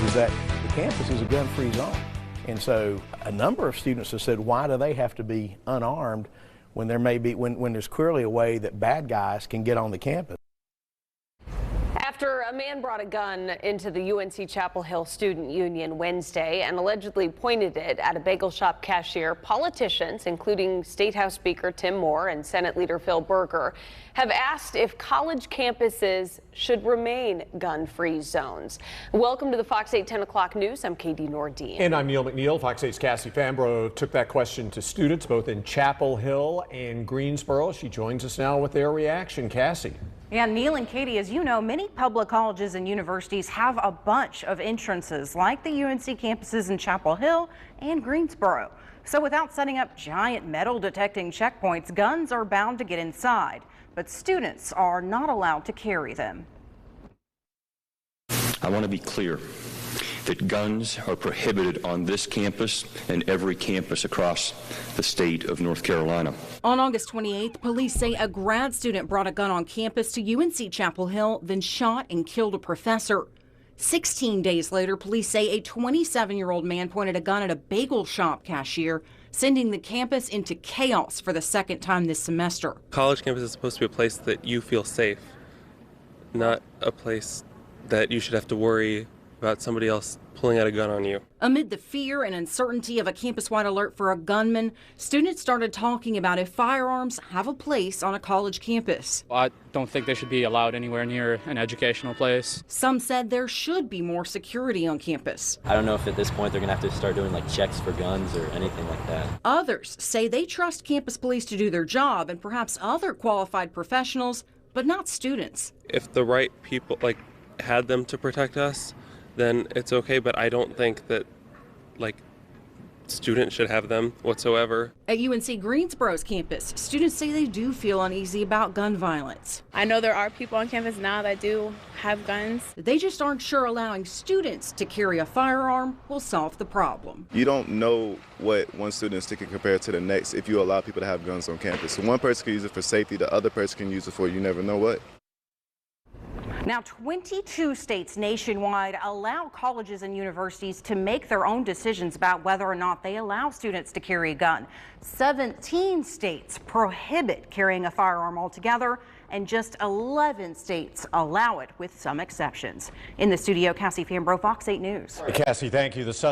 is that the campus is a gun-free zone. And so a number of students have said, why do they have to be unarmed when there may be, when there's clearly a way that bad guys can get on the campus? After a man brought a gun into the UNC Chapel Hill Student Union Wednesday and allegedly pointed it at a bagel shop cashier, politicians, including State House Speaker Tim Moore and Senate Leader Phil Berger, have asked if college campuses should remain gun-free zones. Welcome to the Fox 8 10 o'clock news. I'm Katie Nordine. And I'm Neil McNeil. Fox 8's Cassie Fambro took that question to students both in Chapel Hill and Greensboro. She joins us now with their reaction. Cassie. Yeah, Neil and Katie, as you know, many public colleges and universities have a bunch of entrances like the UNC campuses in Chapel Hill and Greensboro. So without setting up giant metal detecting checkpoints, guns are bound to get inside, but students are not allowed to carry them. I want to be clear that guns are prohibited on this campus and every campus across the state of North Carolina. On August 28th, police say a grad student brought a gun on campus to UNC Chapel Hill, then shot and killed a professor. 16 days later, police say a 27-year-old man pointed a gun at a bagel shop cashier, sending the campus into chaos for the second time this semester. College campus is supposed to be a place that you feel safe, not a place that you should have to worry about somebody else pulling out a gun on you. Amid the fear and uncertainty of a campus-wide alert for a gunman, students started talking about if firearms have a place on a college campus. I don't think they should be allowed anywhere near an educational place. Some said there should be more security on campus. I don't know if at this point they're going to have to start doing like checks for guns or anything like that. Others say they trust campus police to do their job and perhaps other qualified professionals, but not students. If the right people had them to protect us, then it's okay, but I don't think that students should have them whatsoever. At UNC Greensboro's campus, students say they do feel uneasy about gun violence. I know there are people on campus now that do have guns. They just aren't sure allowing students to carry a firearm will solve the problem. You don't know what one student is thinking compared to the next if you allow people to have guns on campus. So one person can use it for safety, the other person can use it for you never know what. Now, 22 states nationwide allow colleges and universities to make their own decisions about whether or not they allow students to carry a gun. 17 states prohibit carrying a firearm altogether, and just 11 states allow it with some exceptions. In the studio, Cassie Fambro, Fox 8 News. Cassie, thank you. The suspect